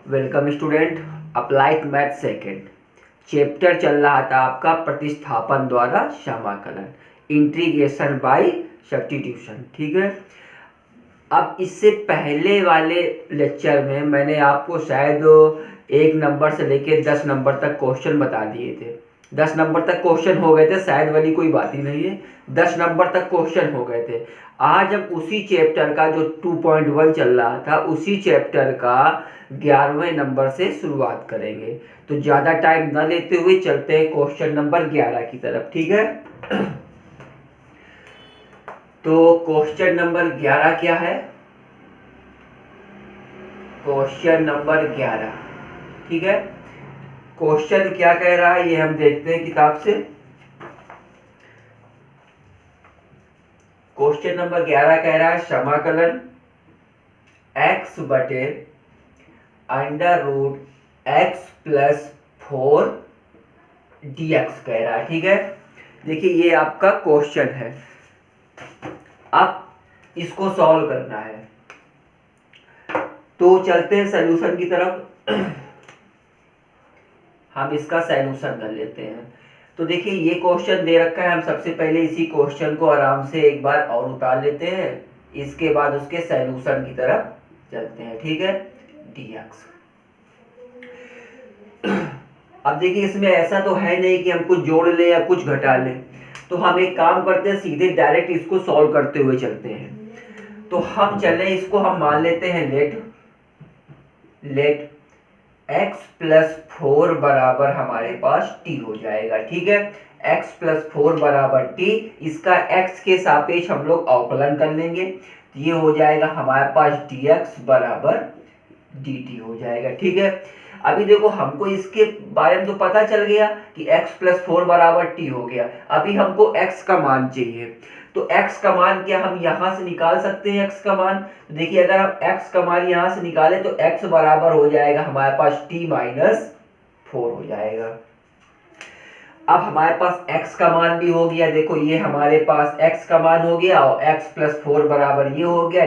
Welcome student. Applied math second chapter चल रहा था आपका प्रतिस्थापन द्वारा समाकलन, इंटीग्रेशन बाय सब्स्टिट्यूशन। ठीक है। अब इससे पहले वाले लेक्चर में मैंने आपको शायद 1 नंबर से लेकर 10 नंबर तक क्वेश्चन बता दिए थे। 10 नंबर तक क्वेश्चन हो गए थे, शायद वाली कोई बात ही नहीं है, 10 नंबर तक क्वेश्चन हो गए थे। आज हम उसी चैप्टर का जो 2.1 चल रहा था उसी चैप्टर का 11वें नंबर से शुरुआत करेंगे। तो ज़्यादा टाइम न लेते हुए चलते हैं क्वेश्चन नंबर 11 की तरफ। ठीक है। तो क्वेश्चन नंबर 11 क्या है? क्वेश्चन नंबर 11, ठीक है। क्वेश्चन क्या कह रहा है ये हम देखते हैं किताब से। क्वेश्चन नंबर 11 कह रहा है समाकलन x बटे under root x plus 4 dx कह रहा है। ठीक है। देखिए ये आपका क्वेश्चन है, अब इसको सॉल्व करना है। तो चलते हैं सॉल्यूशन की तरफ। हम इसका सॉल्यूशन कर लेते हैं। तो देखिए ये क्वेश्चन दे रखा है, हम सबसे पहले इसी क्वेश्चन को आराम से एक बार और उतार लेते हैं, इसके बाद उसके सॉल्यूशन की तरफ चलते हैं। ठीक है। dx। अब देखिए इसमें ऐसा तो है नहीं कि हम कुछ जोड़ लें या कुछ घटा लें, तो हम एक काम करते हैं, सीधे डायरेक्ट इसको सॉल्व करते हुए चलते हैं। तो हम चले, इसको हम मान लेते हैं लेट x प्लस 4 बराबर हमारे पास t हो जाएगा। ठीक है। x प्लस 4 बराबर t, इसका x के सापेक्ष हम लोग अवकलन कर लेंगे, तो ये हो जाएगा हमारे पास dx बराबर dt हो जाएगा। ठीक है। अभी देखो हमको इसके बारे में तो पता चल गया कि x प्लस 4 बराबर t हो गया। अभी हमको x का मान चाहिए, तो x का मान क्या हम यहां से निकाल सकते हैं? x का मान, तो देखिए अगर आप x का मान यहां से निकालें तो x बराबर हो जाएगा हमारे पास t माइनस 4 हो जाएगा। अब हमारे पास x का मान भी हो गया, देखो ये हमारे पास x का मान हो गया और x प्लस 4 बराबर ये हो गया,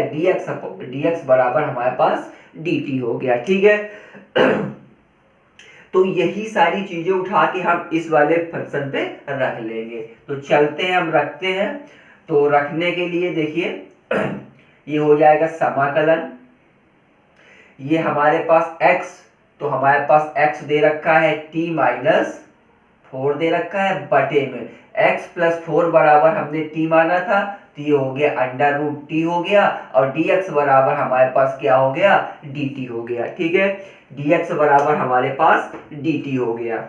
dx बराबर हमारे पास dt हो गया। ठीक है। तो यही सारी चीजें उठा के हम इस वाले फंक्शन पे रख लेंगे। तो चलते हैं, हम रखते हैं। तो रखने के लिए देखिए ये हो जाएगा समाकलन, ये हमारे पास x, तो हमारे पास x दे रखा है t माइनस 4 दे रखा है, बटे में x प्लस 4 बराबर हमने t माना था, तो ये हो गया अंडर रूट t हो गया, और dx बराबर हमारे पास क्या हो गया? dt हो गया। ठीक है। dx बराबर हमारे पास dt हो गया।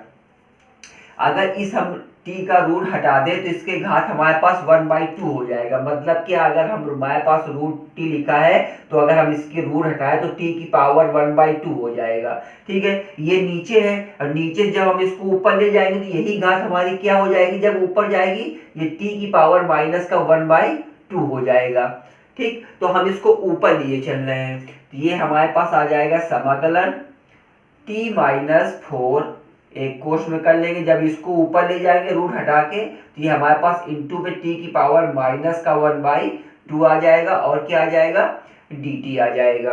अगर इस हम t का रूट हटा दें तो इसके घात हमारे पास 1/2 हो जाएगा। मतलब क्या, अगर हम हमारे पास रूट t लिखा है तो अगर हम इसके रूट हटाएं तो t की पावर 1/2 हो जाएगा। ठीक है। ये नीचे है, और नीचे जब हम इसको ऊपर ले जाएंगे तो यही घात हमारी क्या हो जाएगी? जब ऊपर जाएगी ये t की पावर माइनस का 1/2 हो जाएगा। ठीक, तो हम इसको ऊपर लिए चल रहे हैं, तो ये हमारे पास आ जाएगा समाकलन t माइनस 4, एक कोष में कर लेंगे, जब इसको ऊपर ले जाएंगे रूट हटा के तो ये हमारे पास इंटू पे t की पावर माइनस का 1/2 आ जाएगा, और क्या आ जाएगा? dt आ जाएगा।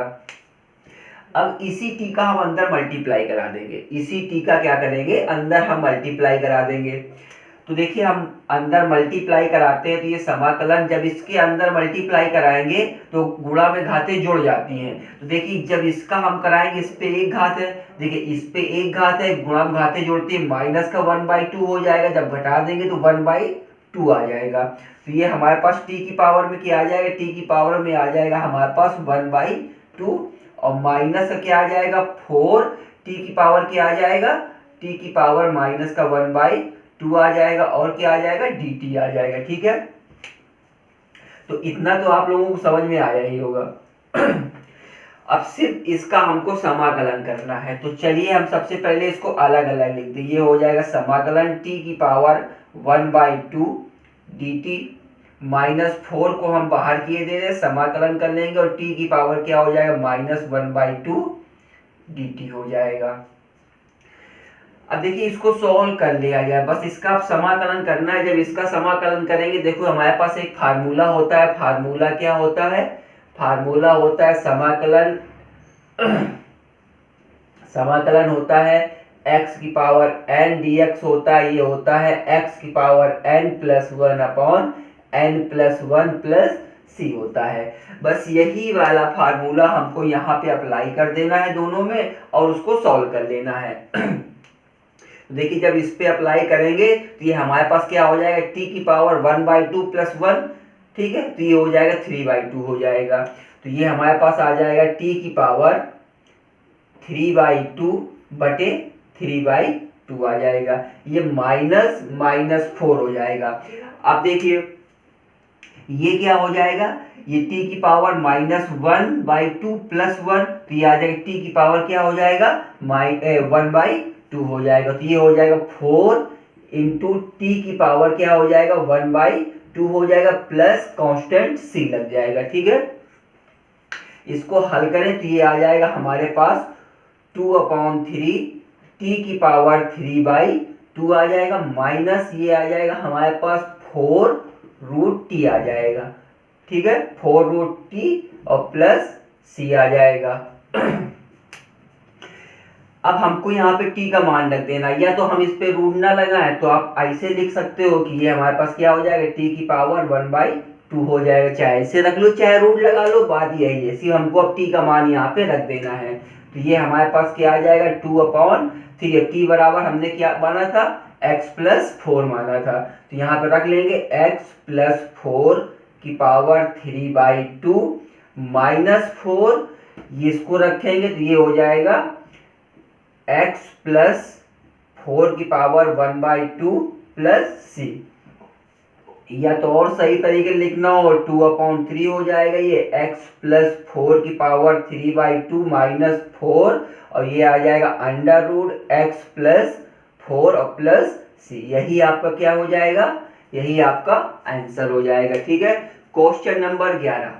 अब इसी t का हम अंदर मल्टीप्लाई करा देंगे, इसी t का क्या करेंगे? अंदर हम मल्टीप्लाई करा देंगे। तो देखिए हम अंदर मल्टीप्लाई कराते हैं तो ये समाकलन, जब इसके अंदर मल्टीप्लाई कराएंगे तो गुणा में घातें जुड़ जाती हैं। तो देखिए जब इसका हम कराएंगे, इस पे एक घात है, देखिए इस पे एक घात है, गुणा में घातें जुड़ती है, माइनस का 1/2 हो जाएगा, जब घटा देंगे तो 1/2 आ जाएगा। तो ये हमारे पास t की पावर में क्या आ जाएगा? t की पावर में आ जाएगा हमारे पास 1/2, और माइनस का क्या आ जाएगा? 4, t की पावर क्या आ जाएगा? t की पावर माइनस का 1/2 आ जाएगा, और क्या आ जाएगा? dt आ जाएगा। ठीक है। तो इतना तो आप लोगों को समझ में आया ही होगा। अब सिर्फ इसका हमको समाकलन करना है, तो चलिए हम सबसे पहले इसको अलग अलग लिख दें। ये हो जाएगा समाकलन t की पावर 1/2 dt, माइनस 4 को हम बाहर किए दे रहे, समाकलन कर लेंगे, और t की पावर क्या हो जाएगा? माइनस 1/2 dt हो जाएगा। अब देखिए इसको सॉल्व कर लिया जाए, बस इसका आप समाकलन करना है। जब इसका समाकलन करेंगे, देखो हमारे पास एक फार्मूला होता है। फार्मूला क्या होता है? फार्मूला होता है समाकलन समाकलन होता है x की पावर n dx होता है, ये होता है x की power n plus 1 upon n plus 1 plus c होता है। बस यही वाला फार्मूला हमको यहाँ पे अप्लाई कर देना है दोनों में और उसको सॉल्व कर लेना है। देखिए जब इस पे अप्लाई करेंगे तो ये हमारे पास क्या हो जाएगा, t की पावर 1/2 प्लस 1, ठीक है, तो ये हो जाएगा 3/2 हो जाएगा। तो ये हमारे पास आ जाएगा t की पावर 3/2 बटे 3/2 आ जाएगा, ये -4 हो जाएगा। अब देखिए ये क्या हो जाएगा, ये t की पावर -1/2 प्लस 1, तो ये आ जाएगा t की पावर क्या हो जाएगा 1/2 हो जाएगा, तो ये हो जाएगा 4 इंटू t की पावर क्या हो जाएगा 1/2 हो जाएगा प्लस कांस्टेंट c लग जाएगा, ठीक है। इसको हल करें तो ये आ जाएगा हमारे पास 2/3 t की पावर 3/2 आ जाएगा, माइनस ये आ जाएगा हमारे पास 4√t आ जाएगा, ठीक है, 4√t और प्लस c आ जाएगा। अब हमको यहाँ पे t का मान रख देना, या तो हम इस पे रूट ना लगाएं तो आप ऐसे लिख सकते हो कि ये हमारे पास क्या हो जाएगा t की पावर 1/2 हो जाएगा, चाहे ऐसे रख लो चाहे रूट लगा लो, बात यही है, सिर्फ हमको अब t का मान यहाँ पे रख देना है। तो ये हमारे पास क्या आ जाएगा 2/3, t बराबर हमने क्या माना था x प्लस 4 माना था, तो यहाँ पे रख लेंगे x प्लस 4 की पावर 3/2 -4, ये इसको रखेंगे तो ये हो जाएगा x प्लस 4 की पावर 1/2 प्लस c, या तो और सही तरीके लिखना हो 2/3 हो जाएगा, ये x प्लस 4 की पावर 3/2 -4 और ये आ जाएगा √x प्लस 4 और प्लस c, यही आपका क्या हो जाएगा, यही आपका आंसर हो जाएगा, ठीक है। क्वेश्चन नंबर 11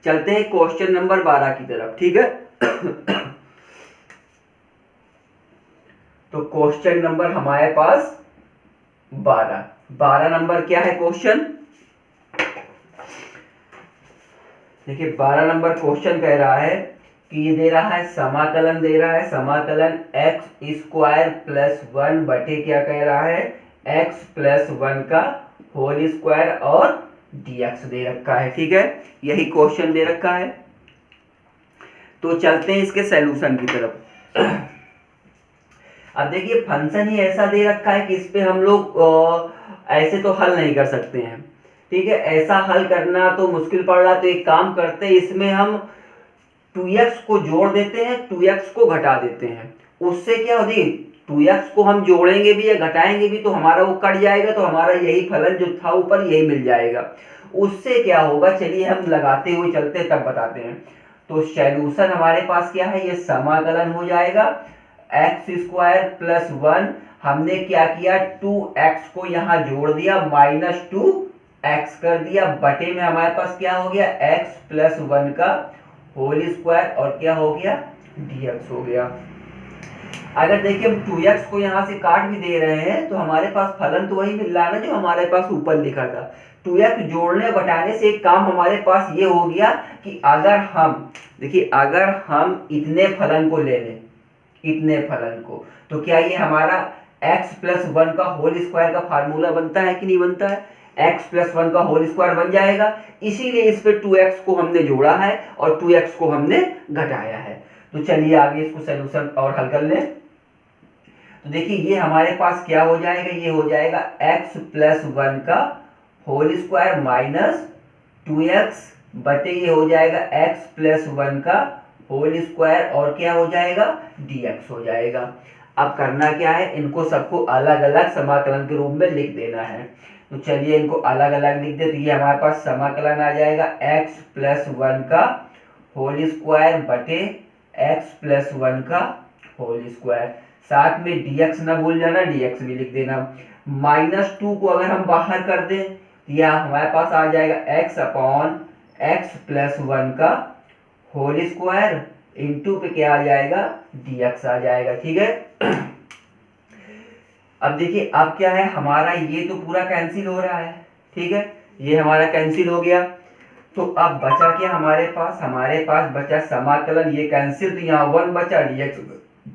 चलते हैं क्वेश्चन नंबर 12 की तरफ, ठीक है। तो क्वेश्चन नंबर हमारे पास 12 नंबर क्या है क्वेश्चन, देखिए 12 नंबर क्वेश्चन कह रहा है कि ये दे रहा है समाकलन, दे रहा है समाकलन x² प्लस 1 बटे क्या कह रहा है x प्लस 1 का होल स्क्वायर और dx दे रखा है, ठीक है, यही क्वेश्चन दे रखा है। तो चलते हैं इसके सॉल्यूशन की तरफ। अब देखिए फंक्शन ही ऐसा दे रखा है कि इस पे हम लोग ऐसे तो हल नहीं कर सकते हैं, ठीक है, ऐसा हल करना तो मुश्किल पड़ रहा, तो एक काम करते हैं इसमें हम 2x को जोड़ देते हैं, 2x को घटा देते हैं, उससे क्या होगी 2x को हम जोड़ेंगे भी या घटाएंगे भी तो हमारा वो कट जाएगा, तो हमारा यही फलन जो था ऊपर यही मिल जाएगा। उससे क्या होगा, चलिए हम लगाते हुए चलते तब बताते हैं। तो सॉल्यूशन हमारे पास क्या है, ये समाकलन हो जाएगा x² प्लस 1, हमने क्या किया 2x को यहाँ जोड़ दिया -2x कर दिया, बटे में हमारे पास क्या हो गया x प्लस 1 का होल स्क्वायर और क्या हो गया dx हो गया। अगर देखिए हम 2x को यहाँ से काट भी दे रहे हैं तो हमारे पास फलन तो वही मिल रहा है ना जो हमारे पास ऊपर लिखा था। 2x जोड़ने घटाने से एक काम हमारे पास ये हो गया कि अगर हम देखिए अगर हम इतने फलन को ले लें, इतने फलन को, तो क्या ये हमारा x प्लस 1 का होल स्क्वायर का फार्मूला बनता है कि नहीं बनता है, x प्लस 1 का होल स्क्वायर बन जाएगा। इसीलिए इस पे 2x को हमने जोड़ा है और 2x को हमने घटाया है। तो चलिए आगे इसको सॉल्यूशन और हल कर लें। तो देखिए ये हमारे पास क्या हो जाएगा, ये हो जाएगा x प्लस 1 का होल स्क्वायर माइनस 2x बटे ये हो जाएगा x प्लस 1 का होल स्क्वायर और क्या हो जाएगा dx हो जाएगा। अब करना क्या है, इनको सबको अलग अलग समाकलन के रूप में लिख देना है। तो चलिए इनको अलग अलग लिख दे, तो ये हमारे पास समाकलन आ जाएगा x प्लस 1 का होल स्क्वायर बटे x प्लस 1 का होल स्क्वायर, साथ में dx ना भूल जाना, dx भी लिख देना। -2 को अगर हम बाहर कर दें तो यह हमारे पास आ जाएगा x अपॉन x प्लस 1 का होल स्क्वायर इंटू पे क्या आ जाएगा dx आ जाएगा, ठीक है। अब देखिए अब क्या है हमारा, ये तो पूरा कैंसिल हो रहा है, ठीक है, ये हमारा कैंसिल हो गया। तो अब बचा क्या हमारे पास बचा समाकलन, ये कैंसिल, तो यहाँ 1 बचा, dx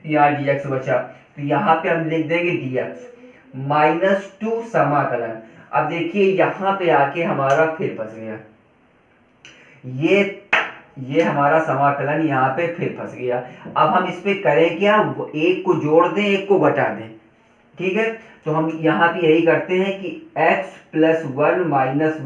यहाँ dx बचा, तो यहाँ पे हम लिख देंगे dx -2 समाकलन। अब देखिए यहाँ पे आके हमारा फिर फंस गया, ये हमारा समाकलन यहाँ पे फिर फंस गया। अब हम इस पे करें क्या, एक को जोड़ दें एक को घटा दें, ठीक है। तो हम यहाँ पे यही करते हैं कि x + 1 -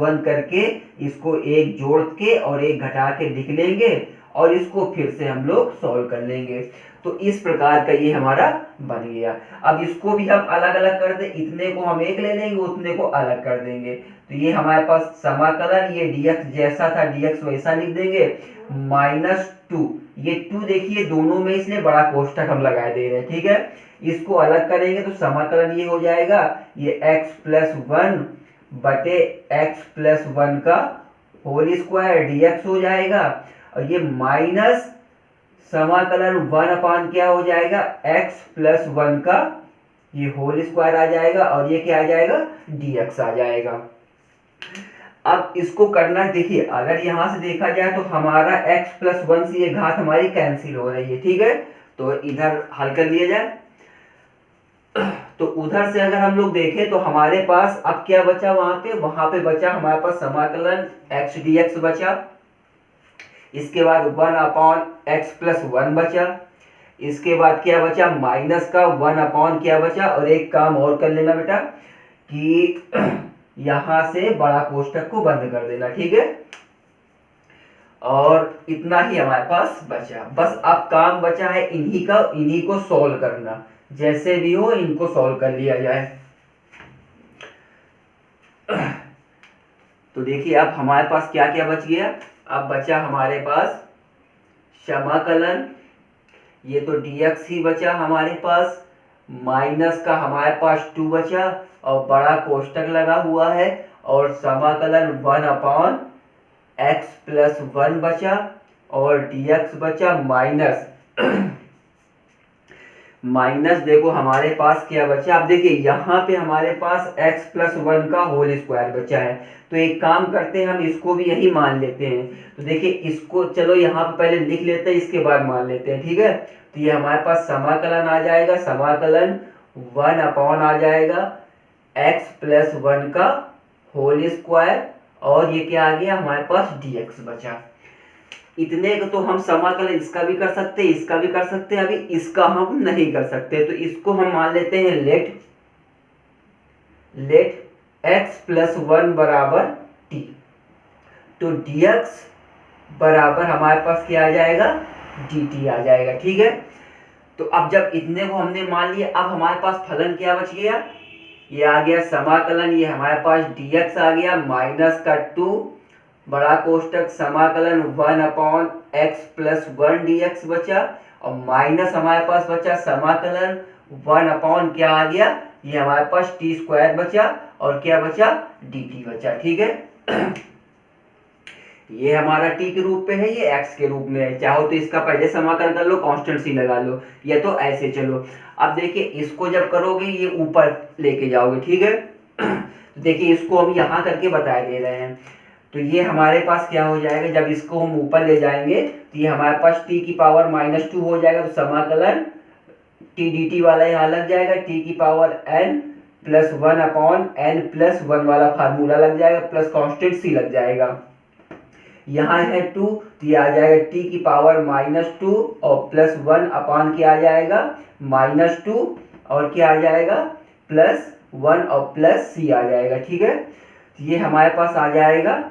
1 करके इसको एक जोड़ के और एक घटा के लिख लेंगे और इसको फिर से हम लोग सॉल्व कर लेंगे। तो इस प्रकार का ये हमारा बन गया। अब इसको भी हम अलग अलग कर दें, इतने को हम एक ले लेंगे, उतने को अलग कर देंगे। तो ये हमारे पास समाकलन, ये dx जैसा था dx वैसा लिख देंगे, -2, ये 2 देखिए दोनों में इसने बड़ा कोष्ठक हम लगा दे रहे हैं, ठीक है। इसको अलग करेंगे तो समाकलन ये हो जाएगा, ये x + 1 बटे x + 1 का होल स्क्वायर dx हो जाएगा, और ये माइनस समाकलन 1 क्या हो जाएगा, x + 1 का ये होल स्क्वायर आ जाएगा, और ये क्या आ जाएगा, dx आ जाएगा। अब इसको करना, देखिए अगर यहां से देखा जाए तो हमारा x + 1 से ये घात हमारी कैंसिल हो रही है, ठीक है। तो इधर हल कर लिया जाए, तो उधर से अगर हम लोग देखें तो हमारे पास अब क्या बचा, वहां पे बचा हमारे पास समाकलन x dx बचा, इसके बाद 1/x + 1 बचा, इसके बाद क्या बचा, माइनस का 1 क्या बचा, और एक काम और कर लेना बेटा कि यहां से बड़ा कोष्ठक को बंद कर देना, ठीक है। और इतना ही हमारे पास बचा, बस अब काम बचा है इन्हीं को सॉल्व करना, जैसे भी हो इनको सॉल्व कर लिया जाए। तो देखिए अब हमारे पास क्या क्या बच गया, अब बचा हमारे पास समाकलन, ये तो dx ही बचा हमारे पास, माइनस का हमारे पास 2 बचा और बड़ा कोष्ठक लगा हुआ है, और समाकलन 1/x + 1 बचा, और dx बचा माइनस देखो हमारे पास क्या बचा। अब देखिए यहाँ पे हमारे पास x + 1 का होल स्क्वायर बचा है, तो एक काम करते हैं, हम इसको भी यही मान लेते हैं। तो देखिए इसको चलो यहाँ पे पहले लिख लेते हैं, इसके बाद मान लेते हैं, ठीक है। तो ये हमारे पास समाकलन आ जाएगा, समाकलन 1 आ जाएगा x + 1 का होल स्क्वायर, और ये क्या आ गया हमारे पास dx बचा। इतने को तो हम समाकलन इसका भी कर सकते हैं, इसका भी कर सकते हैं, अभी इसका हम नहीं कर सकते, तो इसको हम मान लेते हैं लेट x + 1 = t। तो dx बराबर हमारे पास क्या आ जाएगा, dt आ जाएगा, ठीक है। तो अब जब इतने को हमने मान लिया, अब हमारे पास फलन क्या बच गया, ये आ गया समाकलन, ये हमारे पास dx आ गया, माइनस का 2 बड़ा कोष्ठक समाकलन 1/x + 1 dx बचा, और माइनस हमारे पास बचा समाकलन 1 क्या आ गया, ये हमारे पास t² बचा, और क्या बचा, dt बचा, ठीक है। ये हमारा t के रूप में है, ये x के रूप में है, चाहो तो इसका पहले समाकलन कर लो, कांस्टेंट सी लगा लो, या तो ऐसे चलो। अब देखिए इसको जब करोगे ये ऊपर लेके जाओगे, ठीक है। तो देखिए इसको हम यहाँ करके बता दे रहे हैं, तो ये हमारे पास क्या हो जाएगा, जब इसको हम ऊपर ले जाएंगे तो ये हमारे पास t⁻² हो जाएगा, तो समाकलन t dt वाला यहाँ लग जाएगा, t⁻n + 1/n + 1 वाला फार्मूला लग जाएगा, प्लस कांस्टेंट सी लग जाएगा। यहाँ है 2, तो ये आ जाएगा t⁻² और +1 क्या आ जाएगा, -2, और क्या आ जाएगा, +1 और +c आ जाएगा, ठीक है। तो ये हमारे पास आ जाएगा,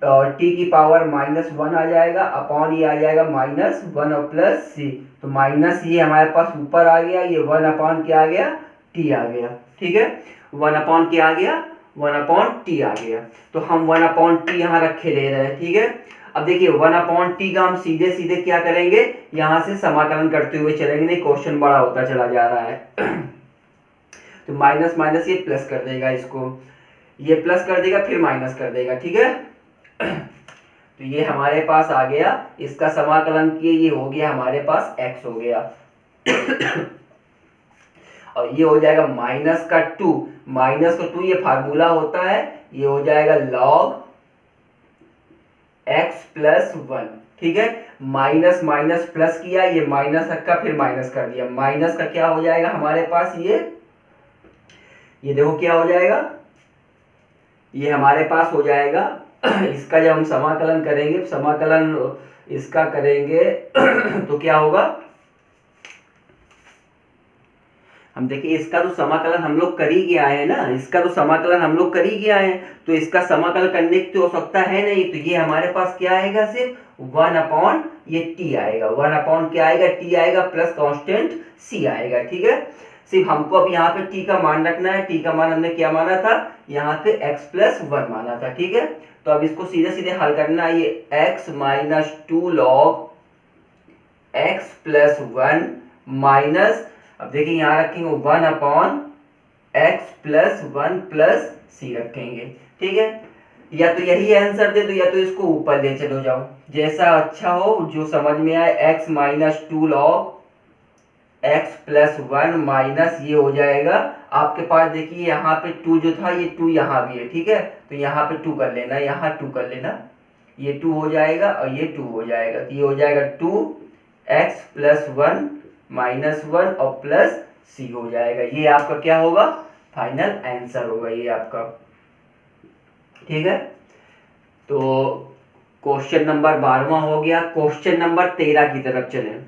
और t⁻−1 आ जाएगा, अपॉन ये आ जाएगा -1 और +c, तो माइनस ये हमारे पास ऊपर आ गया, ये 1 क्या आ गया, t आ गया, ठीक है। 1 क्या आ गया, 1/t आ गया, तो हम 1/t यहाँ रखे ले रहे हैं, ठीक है। अब देखिए 1/t का हम सीधे सीधे क्या करेंगे, यहाँ से समाकलन करते हुए चलेंगे, नहीं क्वेश्चन बड़ा होता चला जा रहा है। तो माइनस माइनस ये प्लस कर देगा, इसको ये प्लस कर देगा, फिर माइनस कर देगा, ठीक है। तो ये हमारे पास आ गया, इसका समाकलन किए, ये हो गया हमारे पास x हो गया। और ये हो जाएगा -2 ये फार्मूला होता है, ये हो जाएगा log एक्स प्लस वन, ठीक है। माइनस माइनस प्लस किया, ये माइनस रखा फिर माइनस कर दिया, माइनस का क्या हो जाएगा हमारे पास, ये देखो क्या हो जाएगा, ये हमारे पास हो जाएगा इसका जब हम समाकलन करेंगे, समाकलन इसका करेंगे तो क्या होगा, हम देखिए इसका तो समाकलन हम लोग कर ही गया है ना, इसका तो समाकलन हम लोग कर ही गया है, तो इसका समाकलन करने की तो आवश्यकता है नहीं, तो ये हमारे पास क्या आएगा, सिर्फ 1 ये टी आएगा, 1 क्या आएगा, टी आएगा प्लस कांस्टेंट सी आएगा, ठीक है। सिर्फ हमको अब यहाँ पे टी का मान रखना है, टी का मान हमने क्या माना था, यहाँ पे x प्लस 1 माना था, ठीक है। तो अब इसको सीधे सीधे हल करना है, ये x minus 2 log x plus 1 minus, अब देखिए यहाँ रखेंगे 1/x प्लस 1 प्लस सी रखेंगे, ठीक है। या तो यही आंसर दे दो या तो इसको ऊपर ले चलो जाओ, जैसा अच्छा हो, जो समझ में आए। x minus 2 log x plus 1 minus ये हो जाएगा आपके पास, देखिए यहाँ पे 2 जो था, ये 2 यहाँ भी है, ठीक है। तो यहाँ पे 2 कर लेना, यहाँ 2 कर लेना, ये 2 हो जाएगा और ये 2 हो जाएगा, तो ये हो जाएगा 2x प्लस 1 माइनस 1 और प्लस सी हो जाएगा। ये आपका क्या होगा, फाइनल आंसर होगा ये आपका, ठीक है। तो क्वेश्चन नंबर 12वां हो गया। क्वेश्चन नंबर 13 की तरफ चलें।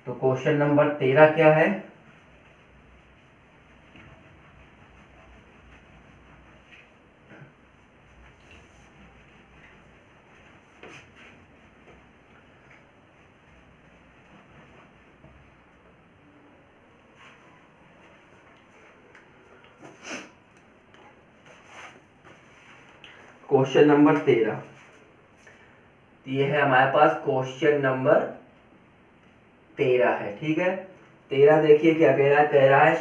तो क्वेश्चन नंबर 13 क्या है, क्वेश्चन नंबर 13, ये है हमारे पास क्वेश्चन नंबर 13 है, ठीक है। 13 देखिए क्या कह रहा है,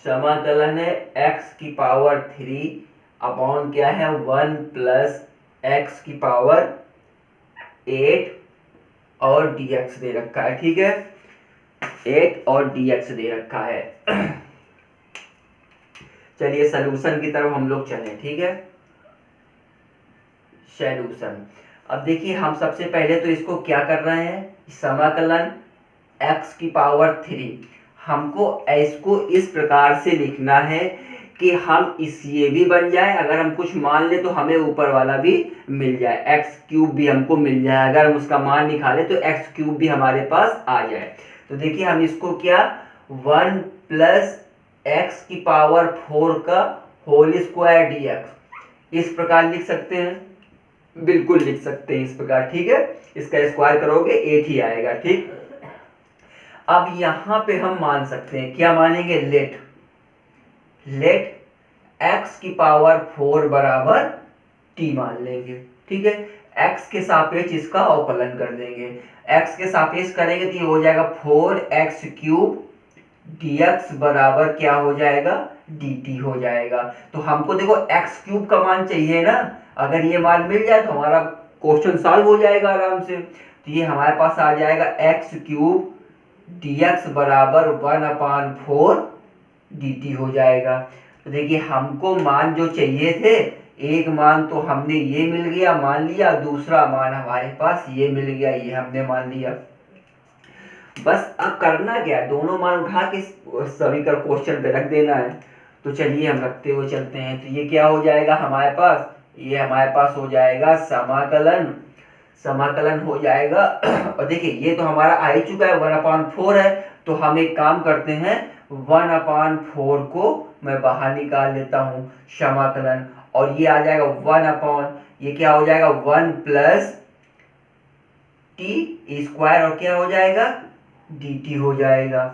समाकलन है x की पावर 3 अपॉन क्या है 1 प्लस x की पावर 8 और dx दे रखा है, ठीक है। 8 और dx दे रखा है। चलिए सलूशन की तरफ हम लोग चलें, ठीक है। सॉल्यूशन, अब देखिए हम सबसे पहले तो इसको क्या कर रहे हैं, समाकलन x की पावर 3, हमको इसको इस प्रकार से लिखना है कि हम इस ये भी बन जाए, अगर हम कुछ मान ले तो हमें ऊपर वाला भी मिल जाए, एक्स क्यूब भी हमको मिल जाए, अगर हम उसका मान निकालें तो एक्स क्यूब भी हमारे पास आ जाए। तो देखिए हम इसको क्या 1 प्लस एक्स की पावर 4 का होल स्क्वायर dx इस प्रकार लिख सकते हैं, बिल्कुल लिख सकते हैं इस प्रकार, ठीक है। इसका स्क्वायर करोगे 8 ही आएगा, ठीक। अब यहां पे हम मान सकते हैं, क्या मानेंगे, लेट x की पावर 4 बराबर t मान लेंगे, ठीक है। x के सापेक्ष इसका अवकलन कर देंगे, x के सापेक्ष करेंगे तो ये हो जाएगा 4x क्यूब dx बराबर क्या हो जाएगा, dt हो जाएगा। तो हमको देखो x क्यूब का मान चाहिए ना, अगर ये मान मिल जाए तो हमारा क्वेश्चन सॉल्व हो जाएगा आराम से। तो ये हमारे पास आ जाएगा x क्यूब dx बराबर 1/4 dt हो जाएगा। तो देखिए हमको मान जो चाहिए थे, एक मान तो हमने ये मिल गया मान लिया, दूसरा मान हमारे पास ये मिल गया, ये हमने मान लिया। बस अब करना क्या, दोनों मान उठा के सभी का क्वेश्चन पे रख देना है। तो चलिए हम रखते हुए चलते हैं। तो ये क्या हो जाएगा हमारे पास, ये हमारे पास हो जाएगा समाकलन हो जाएगा। और देखिए ये तो हमारा आ ही चुका है, 1/4 है, तो हम एक काम करते हैं 1/4 को मैं बाहर निकाल लेता हूँ समाकलन, और ये आ जाएगा 1 ये क्या हो जाएगा 1 प्लस टी स्क्वायर और क्या हो जाएगा dt हो जाएगा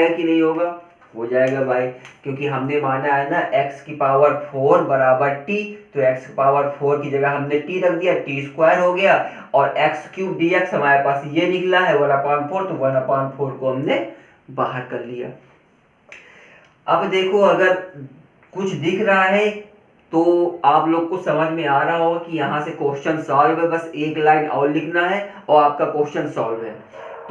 कि नहीं होगा, हो जाएगा भाई, क्योंकि हमने माना है ना x की पावर 4 बराबर t, तो x की पावर 4 की जगह हमने t रख दिया, t स्क्वायर हो गया, और x क्यूब dx हमारे पास ये निकला है 1/4, तो 1/4 को हमने बाहर कर लिया। अब देखो अगर कुछ दिख रहा है तो आप लोग को समझ में आ रहा होगा कि यहाँ से क्वेश्चन सॉल्व है, बस एक लाइन और लिखना है और आपका क्वेश्चन सॉल्व है।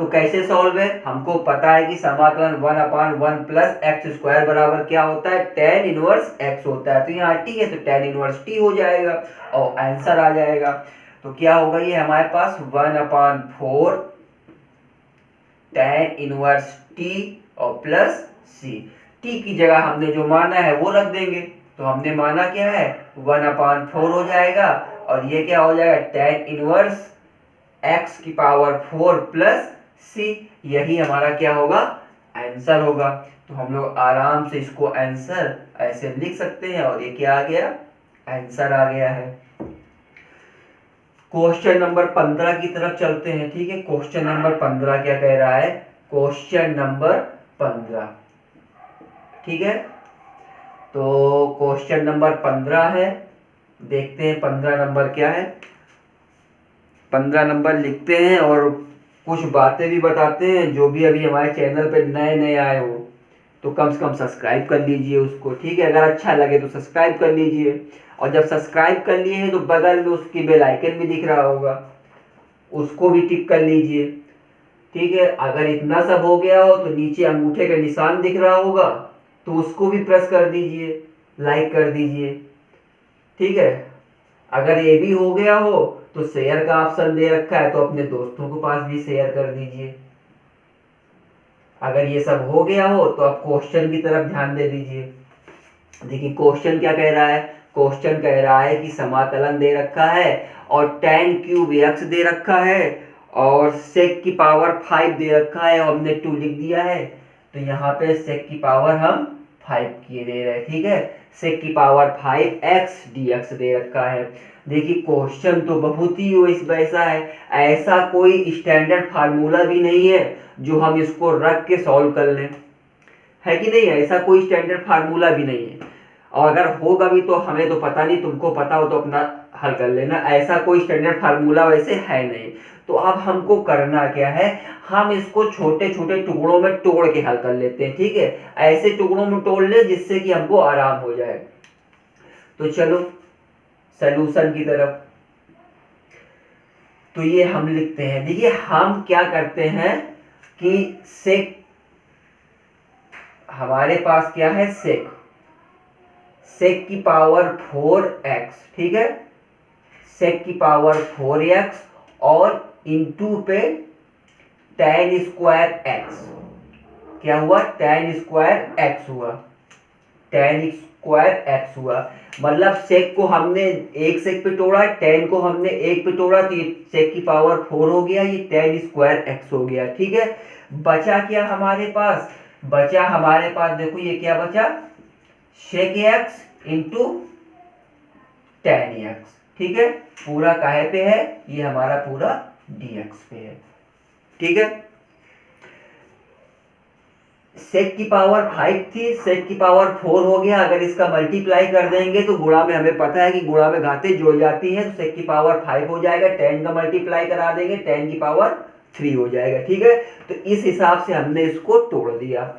तो कैसे सॉल्व है, हमको पता है कि समाकलन 1/1 प्लस एक्स स्क्वायर बराबर क्या होता है, tan इनवर्स x होता है। तो यहाँ t है तो tan इनवर्स t हो जाएगा और आंसर आ जाएगा। तो क्या होगा ये हमारे पास 1/4 tan इनवर्स t और प्लस c। t की जगह हमने जो माना है वो रख देंगे। तो हमने माना क्या है 1/4 हो जाएगा और ये क्या हो जाएगा tan इनवर्स x की पावर 4 प्लस c। यही हमारा क्या होगा आंसर होगा। तो हम लोग आराम से इसको आंसर ऐसे लिख सकते हैं और ये क्या आ गया आंसर आ गया है। क्वेश्चन नंबर 15 की तरफ चलते हैं। ठीक है, क्वेश्चन नंबर 15 क्या कह रहा है, क्वेश्चन नंबर 15। ठीक है, तो क्वेश्चन नंबर 15 है, देखते हैं 15 नंबर क्या है। 15 नंबर लिखते हैं और कुछ बातें भी बताते हैं। जो भी अभी हमारे चैनल पे नए नए आए हो तो कम से कम सब्सक्राइब कर लीजिए उसको। ठीक है, अगर अच्छा लगे तो सब्सक्राइब कर लीजिए और जब सब्सक्राइब कर लिए हैं तो बगल में उसकी बेल आइकन भी दिख रहा होगा, उसको भी टिक कर लीजिए। ठीक है, अगर इतना सब हो गया हो तो नीचे अंगूठे का निशान दिख रहा होगा तो उसको भी प्रेस कर दीजिए, लाइक कर दीजिए। ठीक है, अगर ये भी हो गया हो तो शेयर का ऑप्शन दे रखा है तो अपने दोस्तों के पास भी शेयर कर दीजिए। अगर ये सब हो गया हो तो आप क्वेश्चन की तरफ ध्यान दे दीजिए। देखिए क्वेश्चन क्या कह रहा है, क्वेश्चन कह रहा है कि समाकलन दे रखा है और tan क्यूब x दे रखा है और sec की पावर 5 दे रखा है और हमने 2 लिख दिया है। तो यहाँ पे sec की पावर हम 5 किए दे रहे हैं। ठीक है, sec की पावर 5x dx दे रखा है। देखिए क्वेश्चन तो बहुत ही वैसा है, ऐसा कोई स्टैंडर्ड फार्मूला भी नहीं है जो हम इसको रख के सॉल्व कर लें, है कि नहीं। ऐसा कोई स्टैंडर्ड फार्मूला भी नहीं है और अगर होगा भी तो हमें तो पता नहीं, तुमको पता हो तो अपना हल कर लेना। ऐसा कोई स्टैंडर्ड फार्मूला वैसे है नहीं। तो अब हमको करना क्या है, हम इसको छोटे छोटे टुकड़ों में तोड़ के हल कर लेते हैं। ठीक है, ऐसे टुकड़ों में तोड़ ले जिससे कि हमको आराम हो जाए। तो चलो सलूशन की तरफ। तो ये हम लिखते हैं, देखिए हम क्या करते हैं कि सेक, हमारे पास क्या है सेक, सेक की पावर 4x। ठीक है, सेक की पावर 4x और इनटू पे tan स्क्वायर x। क्या हुआ tan स्क्वायर x हुआ, tan स्क्वायर x हुआ। मतलब सेक को हमने एक सेक पे तोड़ा, tan को हमने एक पे तोड़ा तो ये सेक की पावर 4 हो गया, ये tan स्क्वायर x हो गया। ठीक है, बचा क्या हमारे पास, बचा हमारे पास देखो ये क्या बचा sec x into tan x। ठीक है, पूरा काहे पे है, ये हमारा पूरा dx पे है। ठीक है, सेक की पावर 5 थी, सेक की पावर 4 हो गया। अगर इसका मल्टीप्लाई कर देंगे तो गुणा में, हमें पता है कि गुणा में घातें जुड़ जाती हैं, तो सेक की पावर 5 हो जाएगा, tan का मल्टीप्लाई करा देंगे, tan की पावर 3 हो जाएगा। ठीक है, तो इस हिसाब से हमने इसको तोड़ दिया।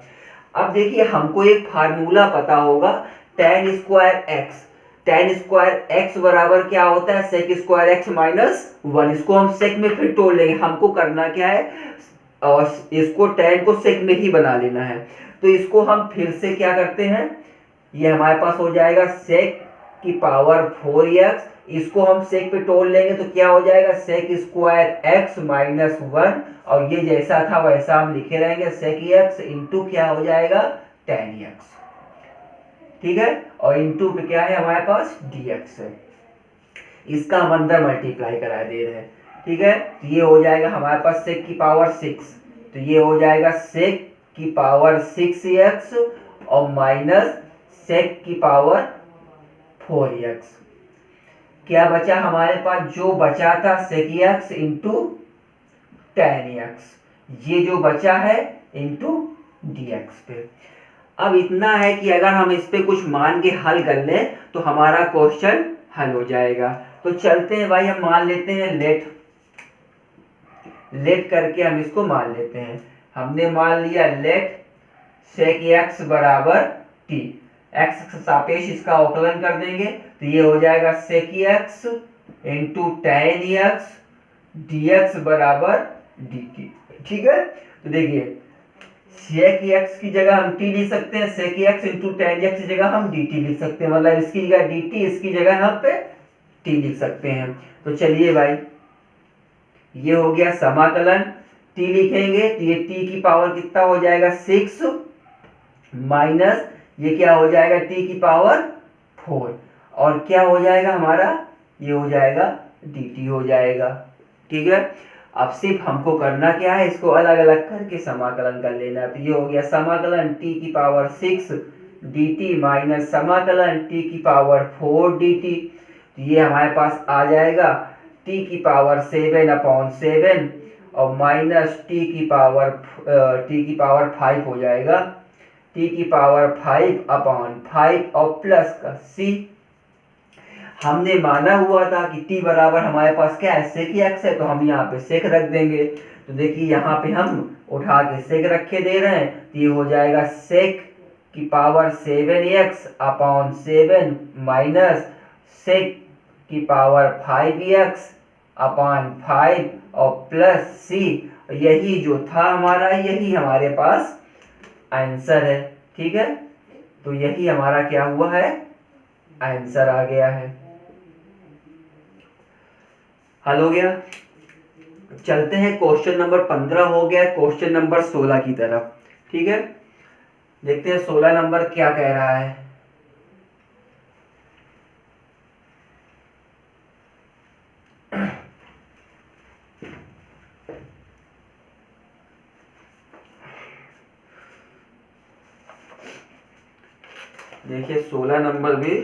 अब देखिए हमको एक फार्मूला पता होगा tan square x, tan square x बराबर क्या होता है sec स्क्वायर x माइनस 1। इसको हम sec में फिर तोड़ लेंगे। हमको करना क्या है, और इसको tan को sec में ही बना लेना है। तो इसको हम फिर से क्या करते हैं, ये हमारे पास हो जाएगा sec की पावर 4x, इसको हम sec पे तोड़ लेंगे तो क्या हो जाएगा sec स्क्वायर x माइनस 1 और ये जैसा था वैसा हम लिखे रहेंगे sec x इंटू क्या हो जाएगा tan x। ठीक है, और इंटू पे क्या है हमारे पास dx है, इसका हम अंदर मल्टीप्लाई करा दे रहे हैं। ठीक है, ये हो जाएगा हमारे पास sec की पावर 6, तो ये हो जाएगा sec की पावर 6x और माइनस sec की पावर 4x। क्या बचा हमारे पास, जो बचा था sec x into tan x, ये जो बचा है इंटू dx पे। अब इतना है कि अगर हम इस पे कुछ मान के हल कर लें तो हमारा क्वेश्चन हल हो जाएगा। तो चलते हैं भाई, हम मान लेते हैं लेट करके हम इसको मान लेते हैं। हमने मान लिया लेट sec x बराबर t, x के सापेक्ष इसका अवकलन कर देंगे तो ये हो जाएगा sec x into tan x dx बराबर dt। ठीक है, तो देखिए sec x की जगह हम t लिख सकते हैं, sec x into tan x की जगह हम dt लिख सकते हैं, मतलब इसकी जगह dt, इसकी जगह यहाँ पे t लिख सकते हैं। तो चलिए भाई, ये हो गया समाकलन, t लिखेंगे तो ये t की पावर कितना हो जाएगा 6 माइनस ये क्या हो जाएगा t की पावर 4, और क्या हो जाएगा हमारा, ये हो जाएगा dt हो जाएगा। ठीक है, अब सिर्फ हमको करना क्या है, इसको अलग अलग करके समाकलन कर लेना है। तो ये हो गया समाकलन t की पावर 6 dt माइनस समाकलन t की पावर 4 dt। तो ये हमारे पास आ जाएगा t की पावर 7/7 और माइनस t की पावर 5 हो जाएगा, t की पावर 5/5 और प्लस का c। हमने माना हुआ था कि t बराबर हमारे पास क्या है sec x है, तो हम यहाँ पे sec रख देंगे। तो देखिए यहाँ पे हम उठा के sec रखे दे रहे हैं, तो ये हो जाएगा sec की पावर 7x/7 माइनस sec की पावर 5x/5 और प्लस c। यही जो था हमारा, यही हमारे पास आंसर है। ठीक है, तो यही हमारा क्या हुआ है, आंसर आ गया है, हल हो गया। चलते हैं क्वेश्चन नंबर 15 हो गया, क्वेश्चन नंबर 16 की तरफ। ठीक है, देखते हैं 16 नंबर क्या कह रहा है। देखिए 16 नंबर भी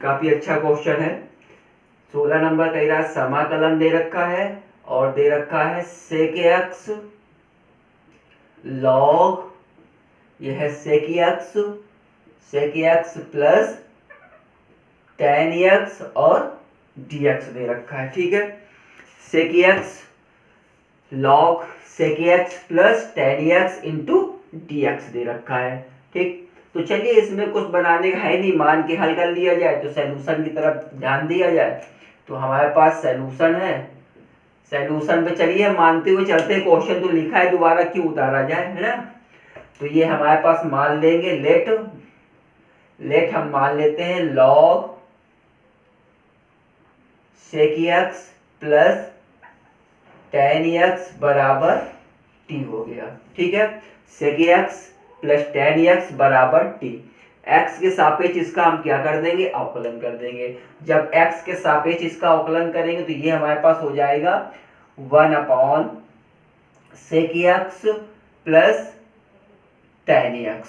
काफी अच्छा क्वेश्चन है। 16 नंबर कह रहा है समाकलन दे रखा है और दे रखा है sec x log, यह है sec x plus tan x और dx दे रखा है। ठीक है, sec x log sec x plus tan x into dx दे रखा है। ठीक, तो चलिए इसमें कुछ बनाने का है नहीं, मान के हल कर लिया जाए, तो सॉल्यूशन की तरफ ध्यान दिया जाए। तो हमारे पास सॉल्यूशन है, सॉल्यूशन पे चलिए मानते हुए चलते, क्वेश्चन तो लिखा है दोबारा क्यों उतारा जाए, है ना। तो ये हमारे पास मान लेंगे लेट हम मान लेते हैं log sec x plus tan x बराबर t हो गया। ठीक है, sec x plus tan x बराबर t, x के सापेक्ष इसका हम क्या कर देंगे, अवकलन कर देंगे। जब x के सापेक्ष इसका अवकलन करेंगे तो ये हमारे पास हो जाएगा 1/sec x plus tan x।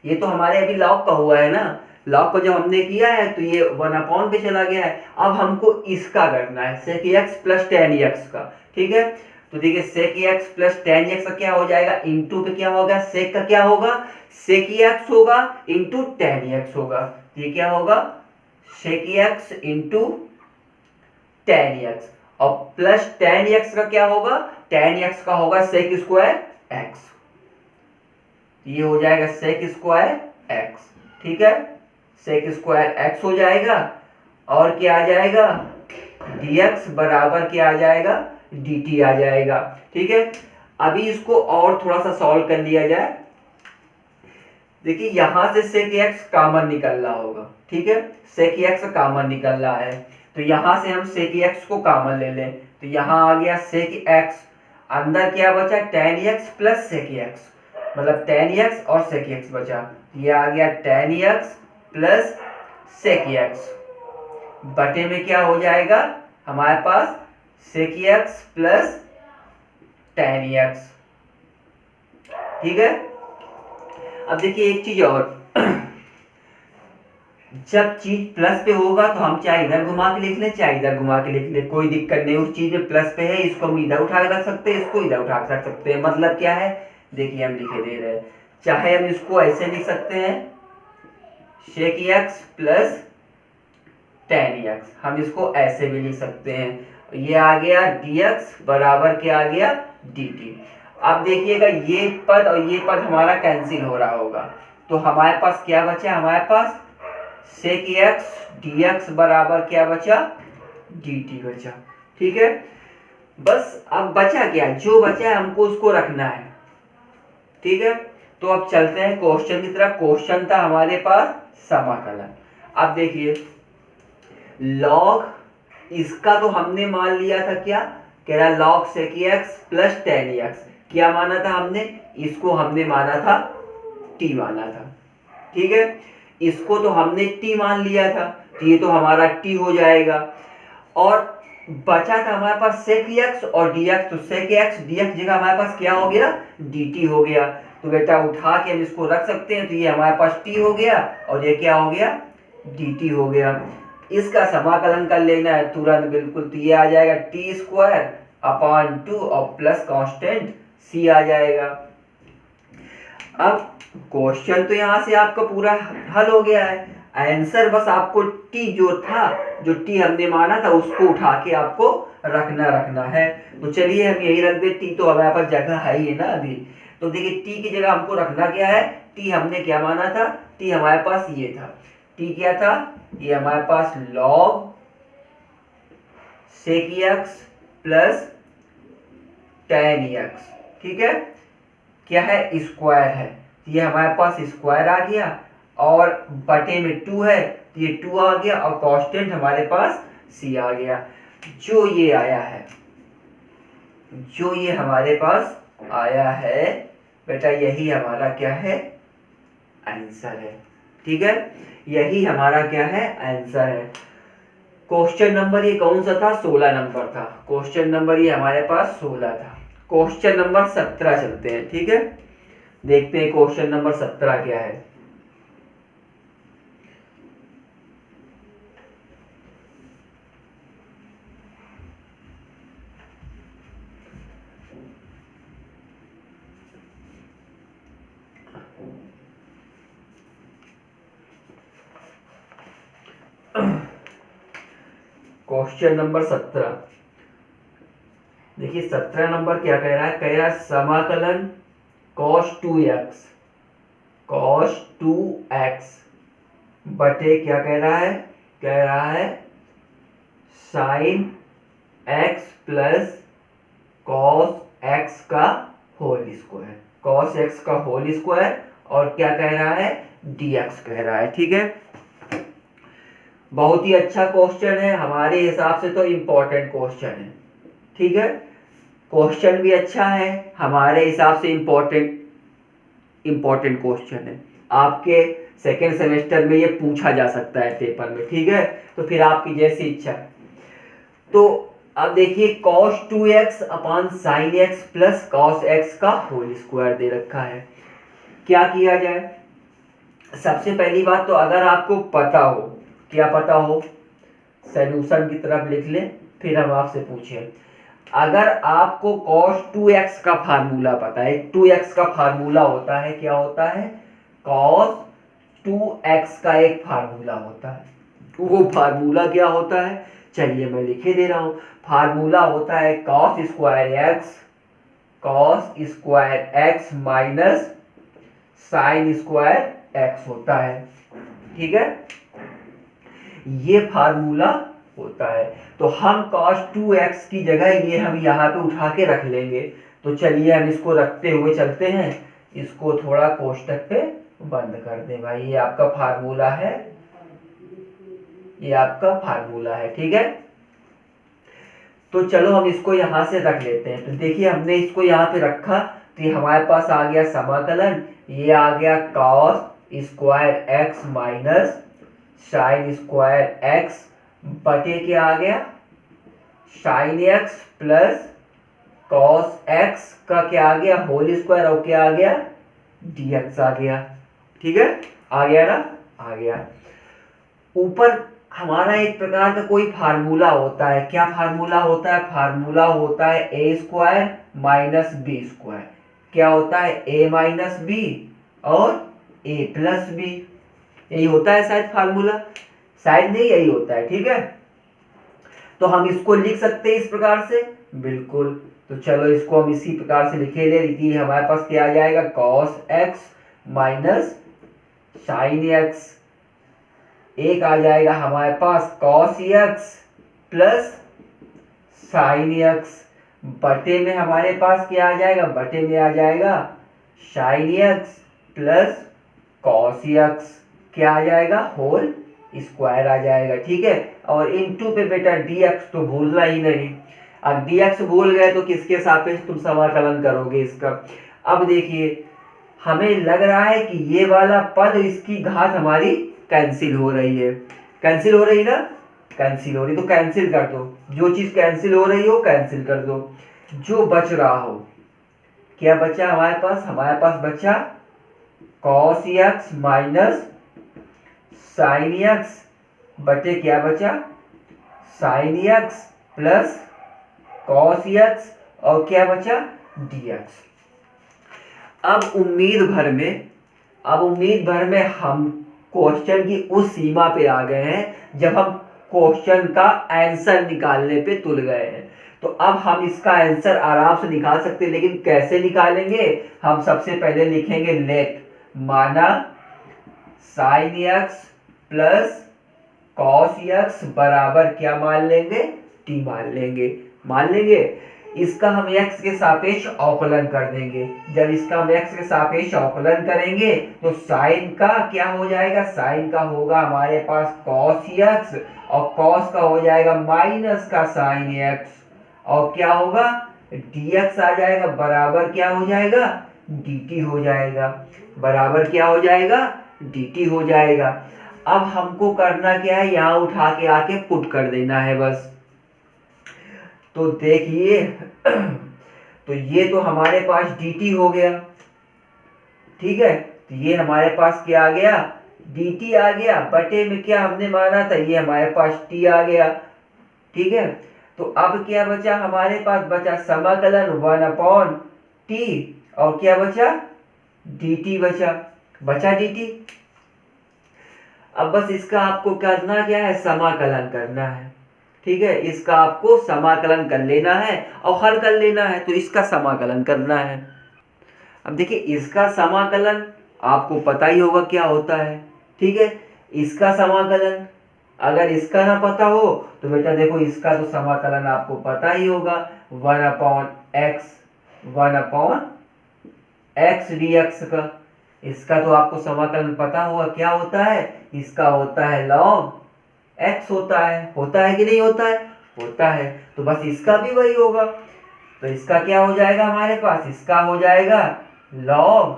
ये तो हमारे अभी लॉग का हुआ है ना, लॉग को जब हमने किया है तो ये 1/, पे चला गया है। अब हमको इसका करना है sec x plus tan x का। ठीक है, तो देखिए sec x plus tan x का क्या हो जाएगा, इंटू पे क्या होगा, sec का क्या होगा, sec x होगा इंटू tan x होगा। ये क्या होगा, sec x into tan x और प्लस tan x का क्या होगा, tan x का होगा sec स्क्वायर x। ये हो जाएगा sec स्क्वायर x। ठीक है, sec स्क्वायर x हो जाएगा और क्या आ जाएगा, dx बराबर क्या आ जाएगा, dt आ जाएगा। ठीक है, अभी इसको और थोड़ा सा सॉल्व कर लिया जाए। देखिए यहां से sec x कॉमन निकल रहा होगा। ठीक है, sec x कॉमन निकल रहा है, तो यहां से हम sec x को कॉमन ले लें, तो यहां आ गया sec x, अंदर क्या बचा tan x plus sec x, मतलब tan x और sec x बचा। ये आ गया tan x plus sec x, बटे में क्या हो जाएगा हमारे पास sec x plus tan x। ठीक है, अब देखिए एक चीज और, जब चीज प्लस पे होगा तो हम चाहे इधर घुमा के लिख ले चाहे इधर घुमा के लिख ले, कोई दिक्कत नहीं। उस चीज में प्लस पे है, इसको हम इधर उठा के रख सकते हैं, इसको इधर उठा के रख सकते हैं। मतलब क्या है, देखिए हम लिखे दे रहे हैं, चाहे हम इसको ऐसे लिख सकते हैं sec x plus tan x, हम इसको ऐसे भी लिख सकते हैं। ये आ गया dx बराबर क्या आ गया, dt। अब देखिएगा ये पद और ये पद हमारा कैंसिल हो रहा होगा, तो हमारे पास क्या बचा, हमारे पास sec x dx बराबर क्या बचा, dt बचा। ठीक है, बस अब बचा क्या, जो बचा है हमको उसको रखना है। ठीक है, तो अब चलते हैं क्वेश्चन की तरफ। क्वेश्चन था हमारे पास समाकलन। अब देखिए लॉग इसका तो हमने मान लिया था क्या, कह रहा log sec x plus ten x, क्या माना था हमने, इसको हमने माना था टी माना था। ठीक है, इसको तो हमने टी मान लिया था, तो ये तो हमारा टी हो जाएगा। और बचा था हमारे पास सेक एक्स और डी एक्स, तो सेक एक्स डी एक्स जगह हमारे पास क्या हो गया, डी टी हो गया। तो बेटा उठा के हम इसको रख सकते हैं, तो ये हमारे पास टी हो गया और ये क्या हो गया, डी टी हो गया। इसका समाकलन कर लेना है तुरंत बिल्कुल, तो ये आ जाएगा टी स्क्वायर अपॉन 2 और प्लस कांस्टेंट सी आ जाएगा। अब क्वेश्चन तो यहां से आपका पूरा हल हो गया है, आंसर बस आपको टी जो था, जो टी हमने माना था उसको उठा के आपको रखना है। तो चलिए हम यही रख दे, टी तो हमारे पास जगह है ही है ना अभी। तो देखिए टी की जगह हमको रखना क्या है, टी हमने क्या माना था, टी हमारे पास ये था, टी क्या था, ये हमारे पास log sec x plus ten x, ठीक है, क्या है, स्क्वायर है, ये हमारे पास स्क्वायर आ गया और बटे में 2 है, तो ये 2 आ गया और कांस्टेंट हमारे पास सी आ गया। जो ये आया है, जो ये हमारे पास आया है बेटा, यही हमारा क्या है, आंसर है। ठीक है, यही हमारा क्या है, आंसर है। क्वेश्चन नंबर ये कौन सा था, 16 नंबर था। क्वेश्चन नंबर ये हमारे पास 16 था। क्वेश्चन नंबर 17 चलते हैं। ठीक है, देखते हैं क्वेश्चन नंबर 17 क्या है। क्वेश्चन नंबर 17 देखिए, 17 नंबर क्या कह रहा है, कह रहा है समाकलन cos 2x, cos 2x बटे क्या कह रहा है, कह रहा है sin x plus cos x का होल स्क्वायर, cos x का होल स्क्वायर, और क्या कह रहा है, dx कह रहा है। ठीक है, बहुत ही अच्छा क्वेश्चन है, हमारे हिसाब से तो इम्पोर्टेंट क्वेश्चन है। ठीक है, क्वेश्चन भी अच्छा है, हमारे हिसाब से इम्पोर्टेंट क्वेश्चन है। आपके सेकेंड सेमेस्टर में ये पूछा जा सकता है पेपर में। ठीक है, तो फिर आपकी जैसी इच्छा। तो अब देखिए cos 2x upon sin x plus cos x का होल स्क्वायर दे रखा है, क्या किया जाए। सबसे पहली बात तो अगर आपको पता हो, क्या पता हो, सॉल्यूशन की तरफ लिख लें, फिर हम आपसे पूछें। अगर आपको cos 2x का फार्मूला पता है, 2x का फार्मूला होता है, क्या होता है, cos 2x का एक फार्मूला होता है, वो फार्मूला क्या होता है, चलिए मैं लिखे दे रहा हूं। फार्मूला होता है cos square x minus sine square x होता है। ठीक है, ये फार्मूला होता है। तो हम cos 2x की जगह ये हम यहाँ पे उठा के रख लेंगे। तो चलिए हम इसको रखते हुए चलते हैं, इसको थोड़ा कोष्टक पे बंद कर दें भाई, ये आपका फार्मूला है, ये आपका फार्मूला है। ठीक है, तो चलो हम इसको यहाँ से रख लेते हैं। तो देखिए हमने इसको यहाँ पे रखा, तो ये हमारे पास आ गया समाकलन, ये आ गया cos square x minus sine square x बटे क्या आ गया, sine x plus cos x का क्या आ गया, होल स्क्वायर, और क्या आ गया, dx आ गया। ठीक है, आ गया ना, आ गया। ऊपर हमारा एक प्रकार का कोई फार्मूला होता है, क्या फार्मूला होता है, फार्मूला होता है ए स्क्वायर माइनस बी स्क्वायर, क्या होता है, ए माइनस बी और ए प्लस बी, यही होता है शायद फार्मूला, शायद नहीं, यही होता है। ठीक है, तो हम इसको लिख सकते हैं इस प्रकार से, बिल्कुल। तो चलो इसको हम इसी प्रकार से लिखे ले, देखिए हमारे पास क्या आ जाएगा, cos x minus sine x, एक आ जाएगा हमारे पास cos x plus sine x बटे में हमारे पास क्या आ जाएगा, बटे में आ जाएगा sine x plus cos x, क्या आ जाएगा, होल स्क्वायर आ जाएगा। ठीक है, और इनटू पे बेटा dx तो भूलना ही नहीं। अब dx भूल गए तो किसके सापेक्ष तुम समाकलन करोगे इसका। अब देखिए हमें लग रहा है कि ये वाला पद इसकी घात हमारी कैंसिल हो रही है, कैंसिल हो रही ना, कैंसिल हो रही, तो कैंसिल कर दो, जो चीज कैंसिल हो रही हो कैंसिल कर दो। जो बच रहा हो, क्या बचा हमारे पास, हमारे पास बचा cos x minus sine x बटे क्या बचा, sine x plus cos x, और क्या बचा dx। अब उम्मीद भर में हम क्वेश्चन की उस सीमा पे आ गए हैं जब हम क्वेश्चन का आंसर निकालने पे तुल गए हैं। तो अब हम इसका आंसर आराम से निकाल सकते हैं, लेकिन कैसे निकालेंगे, हम सबसे पहले लिखेंगे लेट, माना sine x plus cos x बराबर क्या मान लेंगे, टी मान लेंगे। इसका हम x के सापेक्ष अवकलन कर देंगे। जब इसका हम x के सापेक्ष अवकलन करेंगे तो साइन का क्या हो जाएगा, साइन का होगा हमारे पास cos x और cos का हो जाएगा माइनस का साइन x, और क्या होगा dx आ जाएगा, बराबर क्या हो जाएगा dt हो जाएगा, बराबर क्या हो जाएगा dt हो जाएगा। अब हमको करना क्या है, यहाँ उठा के आके पुट कर देना है बस। तो देखिए तो ये तो हमारे पास dt हो गया, ठीक है, तो ये हमारे पास क्या आ गया, dt आ गया, बटे में क्या हमने माना था, ये हमारे पास t आ गया। ठीक है, तो अब क्या बचा हमारे पास, बचा समाकलन 1/t, और क्या बचा dt, बचा dt। अब बस इसका आपको करना क्या है, समाकलन करना है। ठीक है, इसका आपको समाकलन कर लेना है और हल कर लेना है, तो इसका समाकलन करना है। अब देखिए इसका समाकलन आपको पता ही होगा क्या होता है। ठीक है, इसका समाकलन अगर इसका ना पता हो तो बेटा देखो इसका तो समाकलन आपको पता ही होगा, 1/x dx का, इसका तो आपको समाकलन पता होगा क्या होता है, इसका होता है log x होता है कि नहीं होता है, होता है। तो बस इसका भी वही होगा, तो इसका क्या हो जाएगा हमारे पास, इसका हो जाएगा log,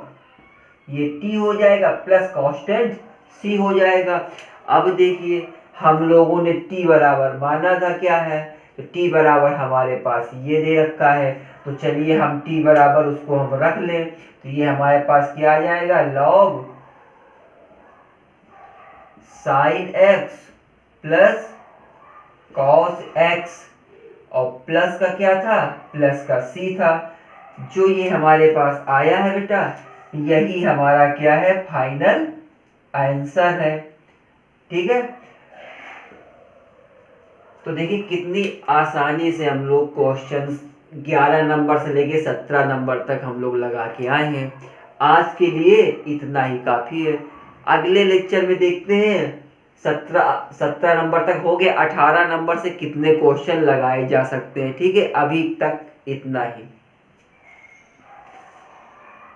ये t हो जाएगा प्लस कांस्टेंट c हो जाएगा। अब देखिए हम लोगों ने t बराबर माना था क्या है, तो t बराबर हमारे पास ये दे रखा है, तो चलिए हम t बराबर उसको हम रख लें, तो ये हमारे पास क्या आ जाएगा log sine x plus cos x, और प्लस का क्या था, प्लस का c था, जो ये हमारे पास आया है बेटा, यही हमारा क्या है फाइनल आंसर है। ठीक है, तो देखिए कितनी आसानी से हम लोग क्वेश्चन 11 नंबर से लेके 17 नंबर तक हम लोग लगा के आए हैं। आज के लिए इतना ही काफ़ी है। अगले लेक्चर में देखते हैं 17 नंबर तक हो गए, 18 नंबर से कितने क्वेश्चन लगाए जा सकते हैं। ठीक है, अभी तक इतना ही।